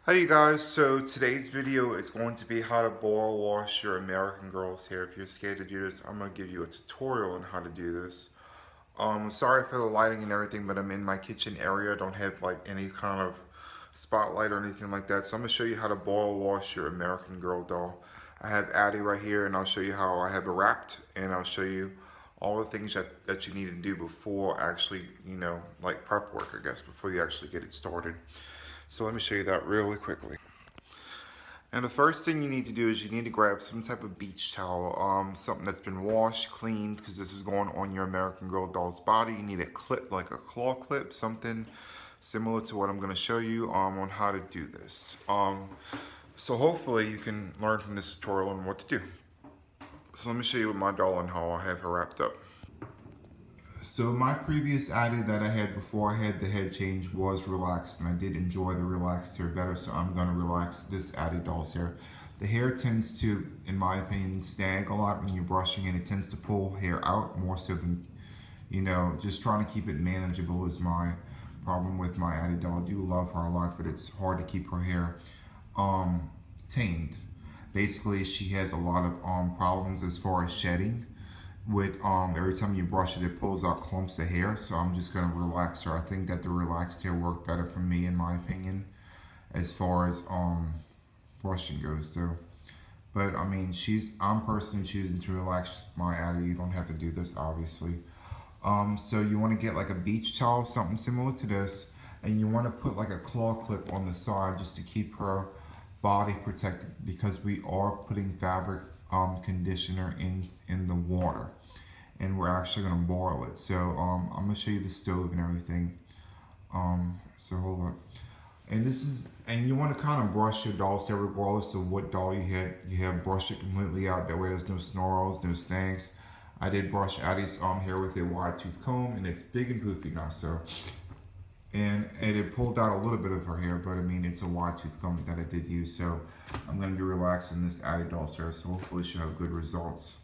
Hi you guys, so today's video is going to be how to boil wash your American Girl's hair. If you're scared to do this, I'm going to give you a tutorial on how to do this. Sorry for the lighting and everything, but I'm in my kitchen area. I don't have like any kind of spotlight or anything like that. So I'm going to show you how to boil wash your American Girl doll. I have Addy right here and I'll show you how I have it wrapped, and I'll show you all the things that you need to do before actually, like prep work, I guess, before you actually get it started. So let me show you that really quickly. And the first thing you need to do is you need to grab some type of beach towel, something that's been washed, cleaned, because this is going on your American Girl doll's body. You need a clip, like a claw clip, something similar to what I'm going to show you on how to do this. So hopefully you can learn from this tutorial on what to do. So let me show you with my doll and how I have her wrapped up. So my previous Addy that I had before I had the head change was relaxed, and I did enjoy the relaxed hair better, so I'm going to relax this Addy doll's hair. The hair tends to, in my opinion, snag a lot when you're brushing, and it tends to pull hair out more so than, just trying to keep it manageable is my problem with my Addy doll. I do love her a lot, but it's hard to keep her hair tamed. Basically, she has a lot of problems as far as shedding. With every time you brush it, it pulls out clumps of hair. So I'm just gonna relax her. I think that the relaxed hair worked better for me, in my opinion, as far as brushing goes though. But I mean, I'm personally choosing to relax my Addy. You don't have to do this, obviously. So you want to get like a beach towel, something similar to this, and you want to put like a claw clip on the side just to keep her body protected, because we are putting fabric conditioner in the water, and we're actually going to boil it. So I'm going to show you the stove and everything. So hold up. And you want to kind of brush your doll's hair regardless of what doll you had. You have brush it completely out, that way there's no snarls, no snags. I did brush Addy's hair with a wide tooth comb, and it's big and poofy now, so. And it pulled out a little bit of her hair, but I mean, it's a wide tooth comb that I did use, so I'm going to be relaxing this Addy doll's hair, so hopefully she'll have good results.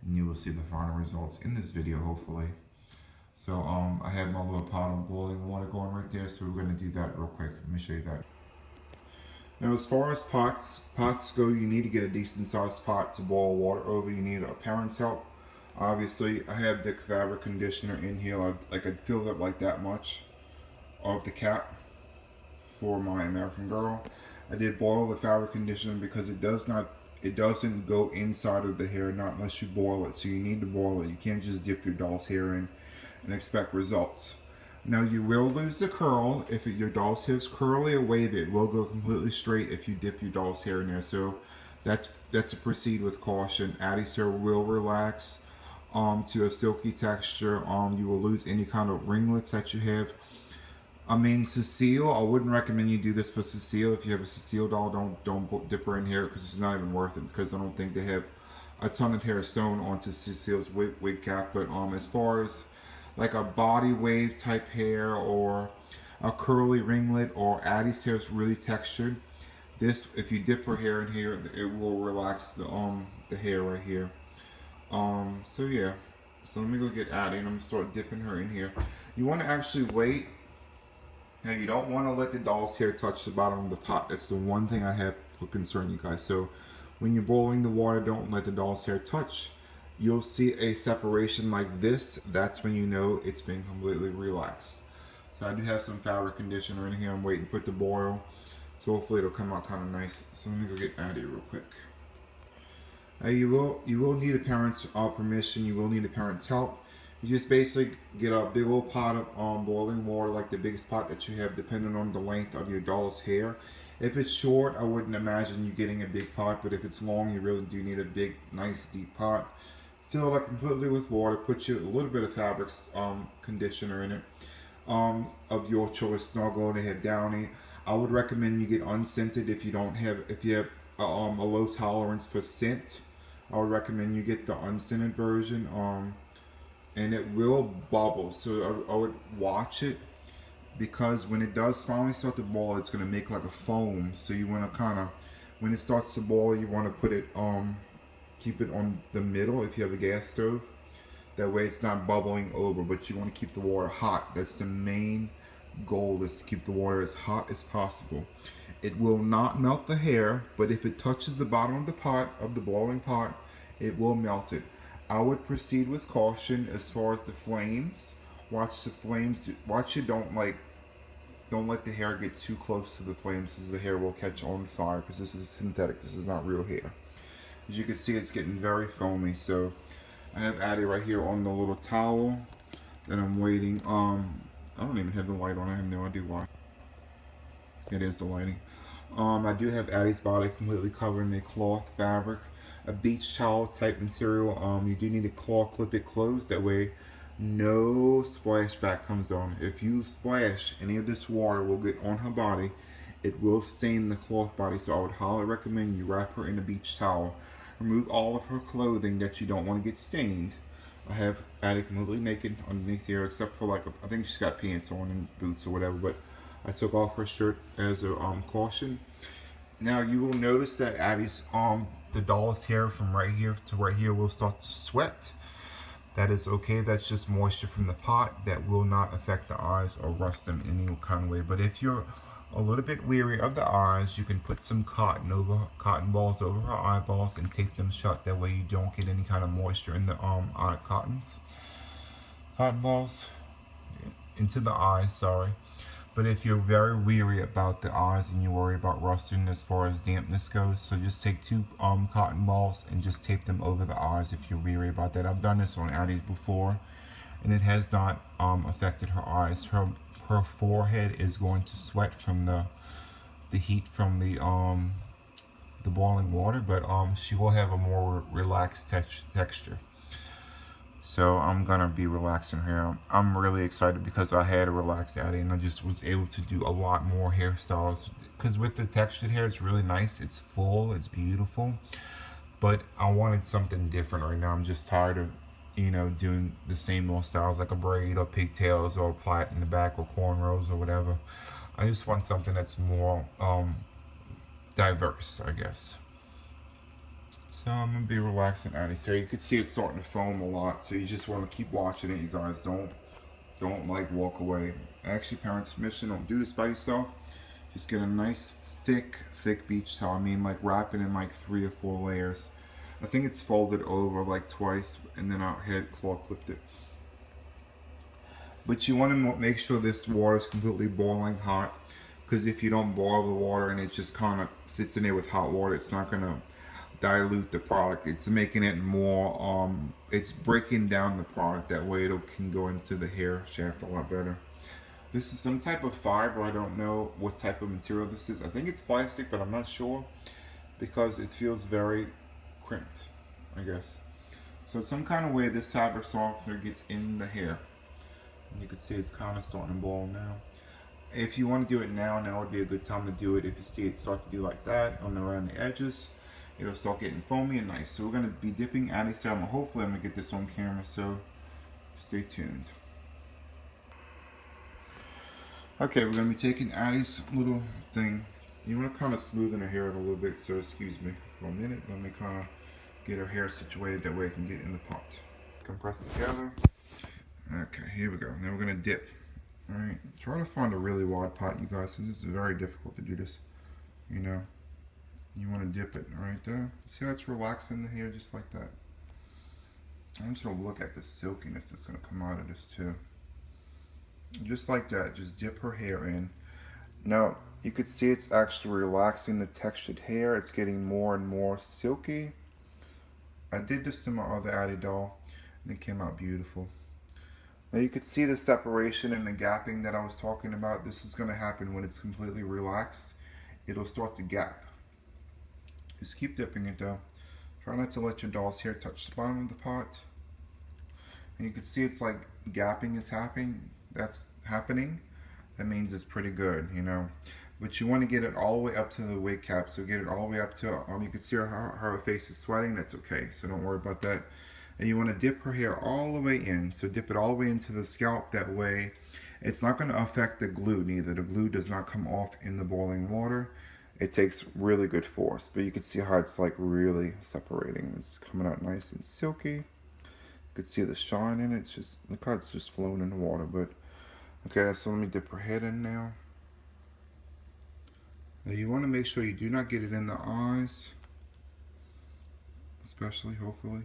And you will see the final results in this video, hopefully. So I have my little pot of boiling water going right there, so we're going to do that real quick. Let me show you that. Now, as far as pots go, you need to get a decent sized pot to boil water over. You need a parent's help. Obviously, I have the fabric conditioner in here. I could fill it up like that much of the cap for my American Girl. I did boil the fabric conditioner because it doesn't go inside of the hair, not unless you boil it. So you need to boil it. You can't just dip your doll's hair in and expect results. Now, you will lose the curl. If your doll's hair is curly or wavy, it will go completely straight if you dip your doll's hair in there. So that's a proceed with caution. Addy's hair will relax to a silky texture. You will lose any kind of ringlets that you have. I mean, Cecile, I wouldn't recommend you do this for Cecile. If you have a Cecile doll, don't dip her in here, because it's not even worth it, because I don't think they have a ton of hair sewn onto Cecile's wig cap. But as far as like a body wave type hair, or a curly ringlet, or Addy's hair is really textured, this, if you dip her hair in here, it will relax the hair right here. So yeah, so let me go get Addy, and I'm gonna start dipping her in here. You want to actually wait. Now, you don't want to let the doll's hair touch the bottom of the pot. That's the one thing I have for concern, you guys. So when you're boiling the water, don't let the doll's hair touch. You'll see a separation like this. That's when you know it's been completely relaxed. So I do have some fabric conditioner in here. I'm waiting for it to boil. So hopefully it'll come out kind of nice. So let me go get Addy real quick. Now, you will need a parent's permission. You will need a parent's help. You just basically get a big old pot of boiling water, like the biggest pot that you have, depending on the length of your doll's hair. If it's short, I wouldn't imagine you getting a big pot, but if it's long, you really do need a big, nice, deep pot. Fill it up completely with water. Put a little bit of fabric conditioner in it of your choice. Not going to have Downy. I would recommend you get unscented if you have a low tolerance for scent. I would recommend you get the unscented version. And it will bubble, so I would watch it, because when it does finally start to boil, it's going to make like a foam. So you want to kind of, when it starts to boil, you want to put it keep it on the middle if you have a gas stove. That way it's not bubbling over, but you want to keep the water hot. That's the main goal, is to keep the water as hot as possible. It will not melt the hair, but if it touches the bottom of the pot, of the boiling pot, it will melt it. I would proceed with caution as far as the flames. Watch the flames. Watch it. Don't let the hair get too close to the flames, because the hair will catch on fire, because this is synthetic. This is not real hair. As you can see, it's getting very foamy. So I have Addy right here on the little towel that I'm waiting. I don't even have the light on. I have no idea why. It is the lighting. I do have Addy's body completely covered in a cloth fabric, a beach towel type material. You do need to claw clip it closed. That way, no splashback comes on. If you splash, any of this water will get on her body. It will stain the cloth body. So I would highly recommend you wrap her in a beach towel. Remove all of her clothing that you don't want to get stained. I have Addy completely naked underneath here, except for I think she's got pants on and boots or whatever, but I took off her shirt as a caution. Now you will notice that Addy's the doll's hair from right here to right here will start to sweat. That is okay. That's just moisture from the pot. That will not affect the eyes or rust them in any kind of way. But if you're a little bit weary of the eyes, you can put some cotton balls over her eyeballs and tape them shut. That way you don't get any kind of moisture in the cotton balls into the eyes. Sorry. But if you're very weary about the eyes and you worry about rusting as far as dampness goes, so just take two cotton balls and just tape them over the eyes if you're weary about that. I've done this on Addy's before, and it has not affected her eyes. Her forehead is going to sweat from the heat from the boiling water, but she will have a more relaxed texture. So I'm gonna be relaxing her. I'm really excited because I had a relaxed Addy and I just was able to do a lot more hairstyles. Because with the textured hair, it's really nice. It's full, it's beautiful. But I wanted something different right now. I'm just tired of, doing the same old styles like a braid or pigtails or a plait in the back or cornrows or whatever. I just want something that's more diverse, I guess. So I'm gonna be relaxing Addy. So you can see it's starting to foam a lot. So you just want to keep watching it, you guys. Don't walk away. Actually, parents' permission. Don't do this by yourself. Just get a nice thick beach towel. I mean, wrap it in 3 or 4 layers. I think it's folded over twice, and then I had claw clipped it. But you want to make sure this water is completely boiling hot, because if you don't boil the water and it just kind of sits in there with hot water, it's not gonna dilute the product. It's making it more it's breaking down the product. That way it can go into the hair shaft a lot better. This is some type of fiber. I don't know what type of material this is. I think it's plastic, but I'm not sure because it feels very crimped, I guess. So some kind of way this fabric softener gets in the hair. And you can see it's kind of starting to boil now. If you want to do it now would be a good time to do it. If you see it start to do like that around the edges, it'll start getting foamy and nice. So we're going to be dipping Addy's hair. Hopefully I'm going to get this on camera, so stay tuned. Okay, we're going to be taking Addy's little thing. You want to kind of smoothen her hair a little bit, so excuse me for a minute. Let me kind of get her hair situated, that way it can get in the pot. Compress together. Okay, here we go. Now we're going to dip. Alright, try to find a really wide pot, you guys, because this is very difficult to do this. You want to dip it right there. See how it's relaxing the hair just like that? I'm just going to look at the silkiness that's going to come out of this too. Just like that, just dip her hair in. Now, you could see it's actually relaxing the textured hair. It's getting more and more silky. I did this to my other Addy doll, and it came out beautiful. Now you could see the separation and the gapping that I was talking about. This is going to happen when it's completely relaxed. It'll start to gap. Just keep dipping it though. Try not to let your doll's hair touch the bottom of the pot. And you can see it's like gapping is happening. That's happening. That means it's pretty good, But you want to get it all the way up to the wig cap. So get it all the way up to, you can see her face is sweating. That's okay. So don't worry about that. And you want to dip her hair all the way in. So dip it all the way into the scalp. That way it's not going to affect the glue neither. The glue does not come off in the boiling water. It takes really good force. But you can see how it's really separating. It's coming out nice and silky. You can see the shine in it. It's just, look how it's just flowing in the water. But okay, so let me dip her head in now. Now you want to make sure you do not get it in the eyes, especially, hopefully.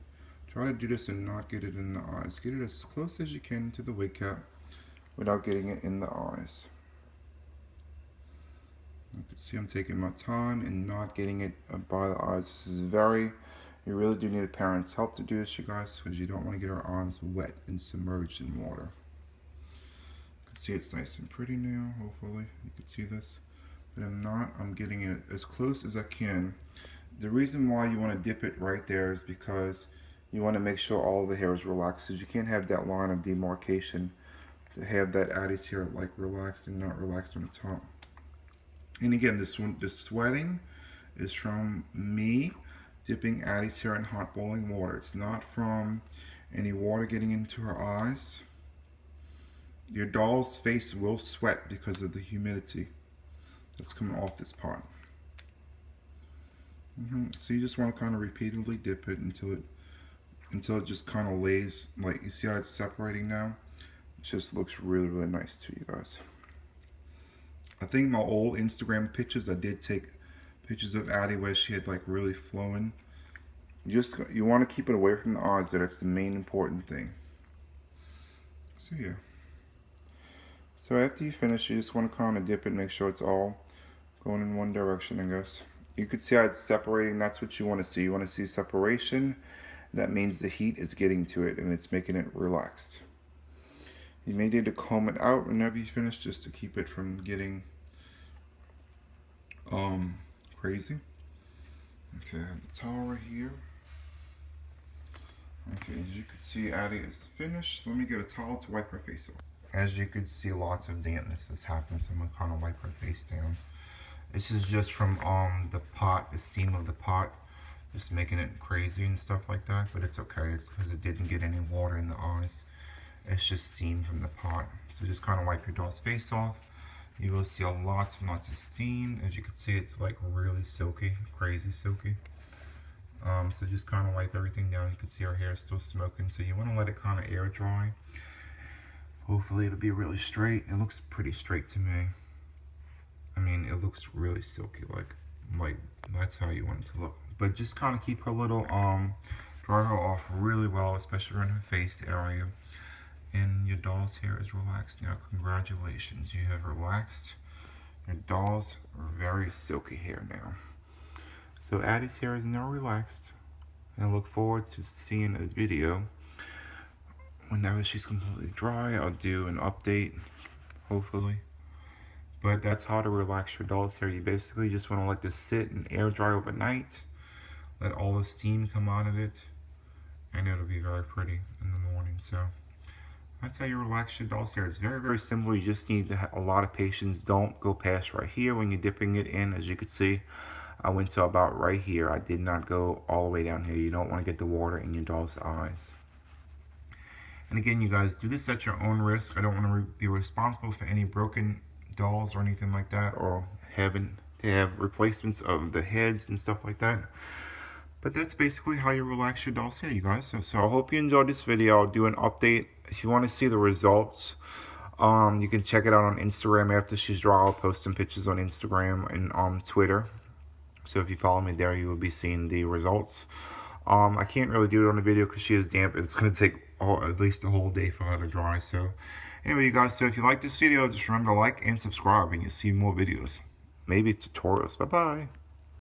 Try to do this and not get it in the eyes. Get it as close as you can to the wig cap without getting it in the eyes. You can see I'm taking my time and not getting it by the eyes. This is you really do need a parent's help to do this, you guys, because you don't want to get our arms wet and submerged in water. You can see it's nice and pretty now, hopefully. You can see this. But I'm getting it as close as I can. The reason why you want to dip it right there is because you want to make sure all the hair is relaxed, because you can't have that line of demarcation to have that Addy's hair like relaxed and not relaxed on the top. And again, this sweating is from me dipping Addy's hair in hot boiling water. It's not from any water getting into her eyes. Your doll's face will sweat because of the humidity that's coming off this part. So you just want to kind of repeatedly dip it until it just kind of lays, like, you see how it's separating now? It just looks really, really nice to you guys. I think my old Instagram pictures, I did take pictures of Addy where she had like really flowing. You want to keep it away from the eyes, that's the main important thing. So yeah. So after you finish, you just want to kind of dip it, make sure it's all going in one direction, I guess. You can see how it's separating. That's what you want to see. You want to see separation. That means the heat is getting to it and it's making it relaxed. You may need to comb it out whenever you finish, just to keep it from getting crazy. Okay, I have the towel right here. Okay, as you can see, Addy is finished. Let me get a towel to wipe her face off. As you can see, lots of dampness has happened, so I'm gonna kind of wipe her face down. This is just from the pot, the steam of the pot, just making it crazy and stuff like that, but it's okay. It's because it didn't get any water in the eyes. It's just steam from the pot. So just kind of wipe your doll's face off. You will see lots and lots of steam. As you can see, it's like really silky, crazy silky. So just kind of wipe everything down. You can see our hair is still smoking, so you want to let it kind of air dry. Hopefully it'll be really straight. It looks pretty straight to me. I mean, it looks really silky, like that's how you want it to look. But just kind of keep her little dry her off really well, especially around her face area. And your doll's hair is relaxed now. Congratulations, you have relaxed. Your doll's very silky hair now. So Addy's hair is now relaxed, and I look forward to seeing a video. Whenever she's completely dry, I'll do an update, hopefully. But that's how to relax your doll's hair. You basically just want to let this sit and air dry overnight. Let all the steam come out of it, and it'll be very pretty in the morning. So that's how you relax your doll's hair. It's very, very simple. You just need to have a lot of patience. Don't go past right here when you're dipping it in. As you can see, I went to about right here. I did not go all the way down here. You don't want to get the water in your doll's eyes. And again, you guys, do this at your own risk. I don't want to be responsible for any broken dolls or anything like that, or having to have replacements of the heads and stuff like that. But that's basically how you relax your doll's hair, you guys. So I hope you enjoyed this video. I'll do an update. If you want to see the results, you can check it out on Instagram after she's dry. I'll post some pictures on Instagram and on Twitter. So if you follow me there, you will be seeing the results. I can't really do it on the video because she is damp. It's going to take at least a whole day for her to dry. So anyway, you guys, so if you like this video, just remember to like and subscribe, and you'll see more videos. Maybe tutorials. Bye-bye.